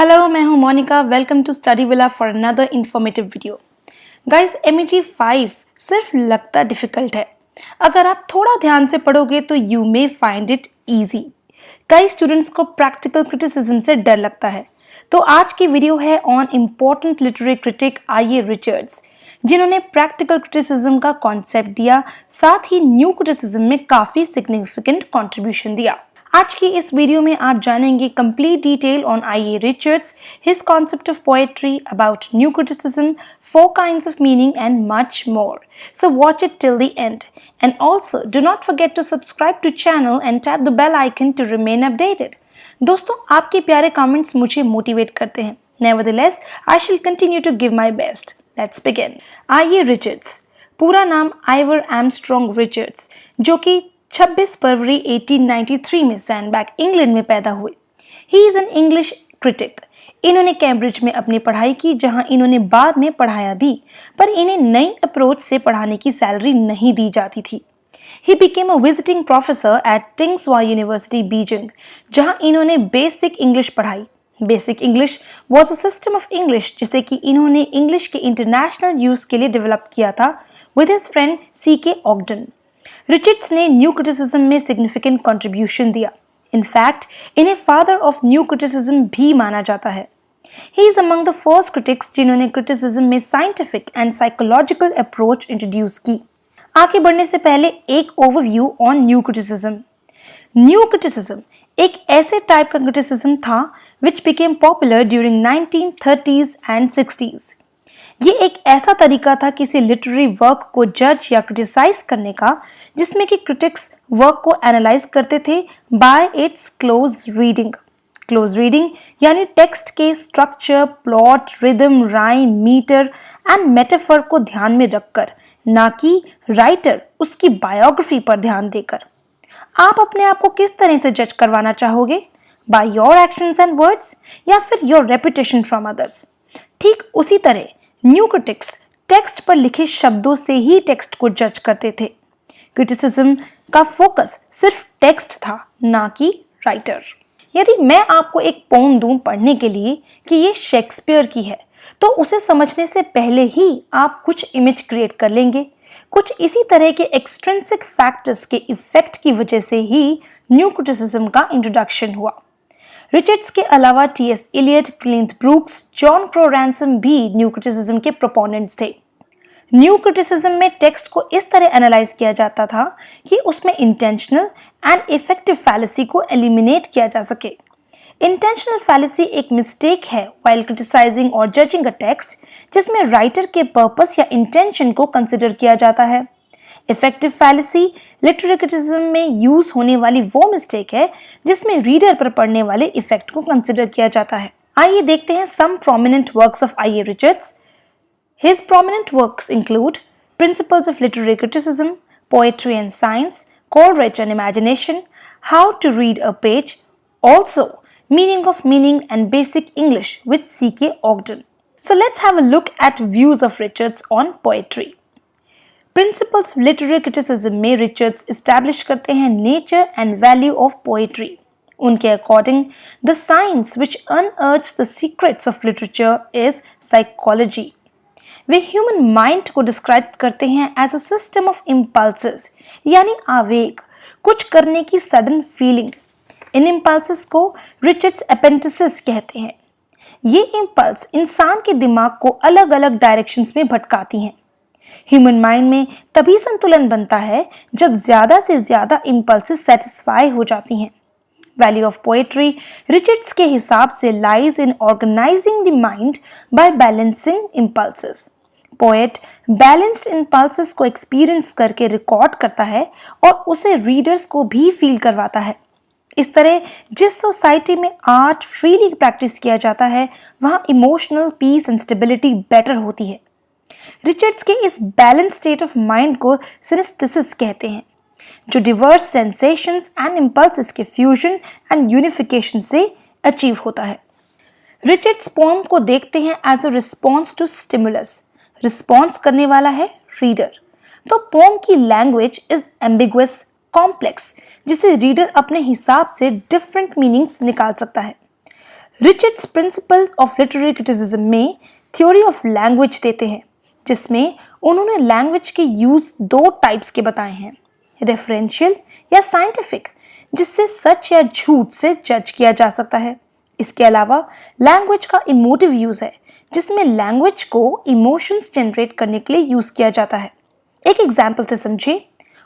Hello, मैं हूं Monika. Welcome to Study Villa for another informative video. Guys, MEG 5 सिर्फ लगता डिफिकल्ट है। अगर आप थोड़ा ध्यान से पढ़ोगे तो you may find it easy. कई स्टूडेंट्स को प्रैक्टिकल क्रिटिसिज्म से डर लगता है, तो आज की वीडियो है on important literary critic I.A. Richards, जिन्होंने प्रैक्टिकल क्रिटिसिज्म का कॉन्सेप्ट दिया, साथ ही न्यू क्रिटिसिज्म में काफी सिग्निफिकेंट कंट्रीब्यूशन दिया। आज की इस वीडियो में आप जानेंगे complete detail on I.A. Richards, his concept of poetry, about new criticism, 4 kinds of meaning and much more. So watch it till the end. And also do not forget to subscribe to channel and tap the bell icon to remain updated. दोस्तों, आपके प्यारे comments मुझे motivate करते हैं। Nevertheless, I shall continue to give my best. Let's begin. I.A. Richards, पूरा नाम Ivoire Armstrong Richards, जो कि 26 फरवरी 1893 में सैंडबैग, इंग्लैंड में पैदा हुए। He is an English critic. इन्होंने कैम्ब्रिज में अपनी पढ़ाई की, जहां इन्होंने बाद में पढ़ाया भी, पर इन्हें नई अप्रोच से पढ़ाने की सैलरी नहीं दी जाती थी। He became a visiting professor at टिंग्सवा यूनिवर्सिटी, बीजिंग, जहां इन्होंने बेसिक इंग्लिश पढ़ाई। Basic English was a system of English जिसे कि इन्होंने इंग्लिश के इंटरनेशनल यूज के लिए डेवलप किया था with his friend C.K. Ogden. Richards ने न्यू क्रिटिसिज्म में सिग्निफिकेंट कंट्रीब्यूशन दिया। इनफैक्ट इन्हें फादर ऑफ न्यू क्रिटिसिज्म भी माना जाता है। He is among the first critics जिन्होंने क्रिटिसिज्म में scientific and psychological approach introduce की। आगे बढ़ने से पहले एक overview on new criticism. New criticism एक ऐसे टाइप का क्रिटिसिज्म था which became popular during 1930s and 60s। ये एक ऐसा तरीका था किसी लिटरेरी वर्क को जज या क्रिटिसाइज करने का, जिसमें कि क्रिटिक्स वर्क को एनालाइज करते थे by its close reading. Close reading यानी टेक्स्ट के structure, plot, rhythm, rhyme, metre and metaphor को ध्यान में रखकर, ना कि राइटर उसकी बायोग्राफी पर ध्यान देकर। आप अपने आप को किस तरह से जज करवाना चाहोगे? By your actions and words, या फिर योर रेपुटेशन फ्रॉम अदर्स? ठीक उसी तरह न्यू क्रिटिक्स टेक्स्ट पर लिखे शब्दों से ही टेक्स्ट को जज करते थे। क्रिटिसिज्म का फोकस सिर्फ टेक्स्ट था, ना कि राइटर। यदि मैं आपको एक पोम दूं पढ़ने के लिए कि ये शेक्सपियर की है, तो उसे समझने से पहले ही आप कुछ इमेज क्रिएट कर लेंगे। कुछ इसी तरह के एक्सट्रिंसिक फैक्टर्स के इफेक्ट की वजह से ही न्यू क्रिटिसिज्म का इंट्रोडक्शन हुआ। रिचर्ड्स के अलावा T.S. Eliot, Cleanth Brooks, John Crowe Ransom भी न्यू क्रिटिसिज्म के प्रोपोनेंट्स थे। न्यू क्रिटिसिज्म में टेक्स्ट को इस तरह एनालाइज किया जाता था कि उसमें इंटेंशनल एंड इफेक्टिव फैलेसी को एलिमिनेट किया जा सके। इंटेंशनल फैलेसी एक मिस्टेक है व्हाइल क्रिटिसाइजिंग और जजिंग अ टेक्स्ट, जिसमें राइटर के पर्पस या इंटेंशन को कंसिडर किया जाता है। इफेक्टिव फैलेसी लिटरेरी क्रिटिसिज्म में यूज होने वाली वो मिस्टेक है जिसमें रीडर पर पड़ने वाले इफेक्ट को कंसिडर किया जाता है। आइए देखते हैं some prominent works of I.A. Richards. His prominent works include Principles of Literary Criticism, Poetry and Science, Coleridge and Imagination, How to Read a Page, also Meaning of Meaning and Basic English with C.K. Ogden. So let's have a look at views of Richards on poetry. Principles literary criticism में Richards establish करते हैं nature and value of poetry. उनके according the science which unearths the secrets of literature is psychology. वे human mind को describe करते हैं as a system of impulses, यानी आवेग, कुछ करने की सडन फीलिंग। इन इम्पल्सेस को रिचर्ड्स एपेंटिसिस कहते हैं। ये इम्पल्स इंसान के दिमाग को अलग अलग डायरेक्शंस में भटकाती हैं। ह्यूमन माइंड में तभी संतुलन बनता है जब ज्यादा से ज्यादा इम्पल्सेस सेटिस्फाई हो जाती हैं। वैल्यू ऑफ पोएट्री रिचर्ड्स के हिसाब से lies in organising the mind by balancing impulses. Poet balanced impulses को एक्सपीरियंस करके रिकॉर्ड करता है और उसे रीडर्स को भी फील करवाता है। इस तरह जिस सोसाइटी में आर्ट फ्रीली प्रैक्टिस किया जाता है, वहां emotional peace and stability better होती है। रिचर्ड्स के इस बैलेंस स्टेट ऑफ माइंड को सिनेस्थेसिस कहते हैं, जो डिवर्स सेंसेशंस एंड इंपल्सेस के फ्यूजन एंड यूनिफिकेशन से अचीव होता है। रिचर्ड्स पोएम को देखते हैं as a response to stimulus. Response करने वाला है रीडर। तो पोएम की लैंग्वेज इज एम्बिगुअस, कॉम्प्लेक्स, जिसे रीडर अपने हिसाब से डिफरेंट मीनिंग्स निकाल सकता है। Richards principle of literary criticism में थ्योरी ऑफ लैंग्वेज देते हैं, जिसमें उन्होंने लैंग्वेज के यूज दो टाइप्स के बताए हैं, रेफरेंशियल या साइंटिफिक, जिससे सच या झूठ से जज किया जा सकता है। इसके अलावा लैंग्वेज का इमोटिव यूज है, जिसमें लैंग्वेज को इमोशंस जनरेट करने के लिए यूज किया जाता है। एक एग्जाम्पल से समझिए,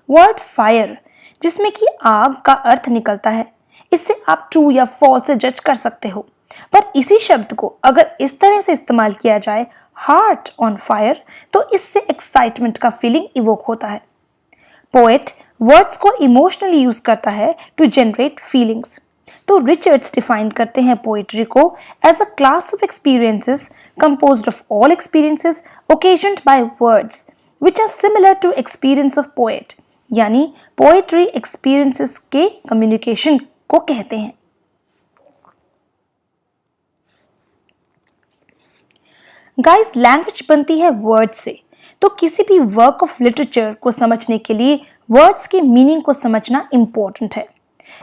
वर्ड फायर, जिसमें कि आग का अर्थ निकलता है, इससे आप ट्रू या फॉल्स से जज कर सकते हो। पर इसी शब्द को अगर इस तरह से इस्तेमाल किया जाए, हार्ट ऑन फायर, तो इससे एक्साइटमेंट का फीलिंग इवोक होता है। पोएट वर्ड्स को इमोशनली यूज करता है टू जनरेट फीलिंग्स। तो रिचर्ड्स डिफाइन करते हैं पोएट्री को as a class of experiences composed of all experiences occasioned by words which are similar to experience of poet, यानी पोएट्री एक्सपीरियंसेस के communication को कहते हैं। गाइस, लैंग्वेज बनती है वर्ड्स से, तो किसी भी वर्क ऑफ लिटरेचर को समझने के लिए वर्ड्स के मीनिंग को समझना इंपॉर्टेंट है।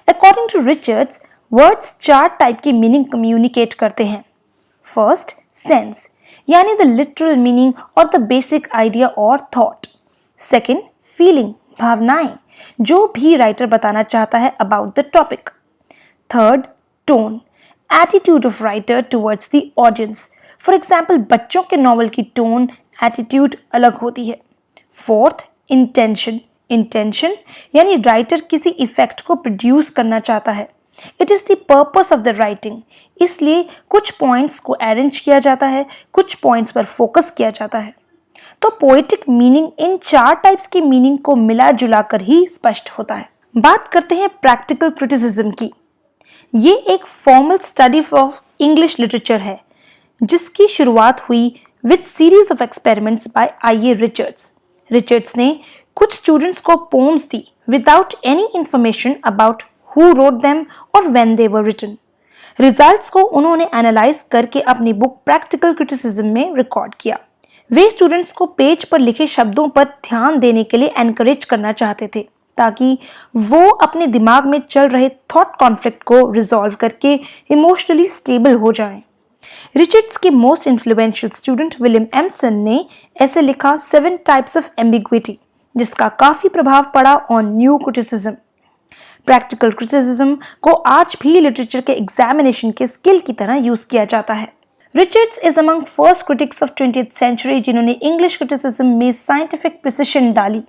अकॉर्डिंग टू रिचर्ड्स, वर्ड्स चार टाइप की मीनिंग कम्युनिकेट करते हैं। फर्स्ट, सेंस, यानी द लिटरल मीनिंग और द बेसिक आइडिया और थॉट। सेकंड, फीलिंग, भावनाएं, जो भी राइटर बताना चाहता है about the topic. Third, tone, attitude of writer towards the audience. For example, बच्चों के नॉवल की टोन, एटीट्यूड अलग होती है। फोर्थ, इंटेंशन, इंटेंशन यानी राइटर किसी इफेक्ट को प्रोड्यूस करना चाहता है। It is the purpose of the writing, इसलिए कुछ पॉइंट्स को अरेंज किया जाता है, कुछ पॉइंट्स पर फोकस किया जाता है। तो पोएटिक मीनिंग इन चार टाइप्स की मीनिंग को मिला जुला कर ही स्पष्ट होता है। बात करते हैं प्रैक्टिकल क्रिटिसिज्म की। ये एक formal study of English literature है, जिसकी शुरुआत हुई with series of experiments by I A. Richards. Richards ने कुछ स्टूडेंट्स को पोम्स दी without any information about who wrote them और when they were written. Results को उन्होंने एनालाइज करके अपनी बुक प्रैक्टिकल क्रिटिसिज्म में रिकॉर्ड किया। वे स्टूडेंट्स को पेज पर लिखे शब्दों पर ध्यान देने के लिए एनकरेज करना चाहते थे, ताकि वो अपने दिमाग में चल रहे थॉट कॉन्फ्लिक्ट को रिजॉल्व करके इमोशनली स्टेबल हो जाएं। रिचर्ड्स के most influential student William Empson ने ऐसे लिखा 7 टाइप्स ऑफ एम्बिग्विटी, जिसका काफी प्रभाव पड़ा on new criticism. Practical criticism को आज भी लिटरेचर के एग्जामिनेशन के स्किल की तरह यूज किया जाता है। Richards is among first critics of 20th century जिन्होंने इंग्लिश क्रिटिसिज्म में साइंटिफिक प्रिसिशन डाली।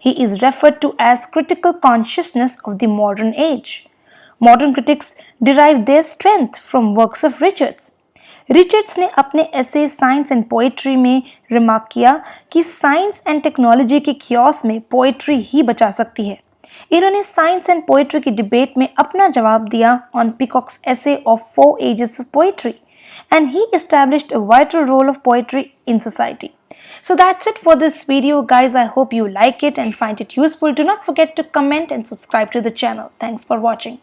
He is referred to as critical consciousness of the modern age. Modern critics derive their strength from works of Richards. Richards ने अपने essay science and poetry में remark किया कि science and technology के chaos में poetry ही बचा सकती है। इन्होंने साइंस एंड पोएट्री की डिबेट में अपना जवाब दिया on peacocks essay of 4 ages of poetry, and he established a vital role of poetry in society. So that's it for this video, guys. I hope you like it and find it useful. Do not forget to comment and subscribe to the channel. Thanks for watching.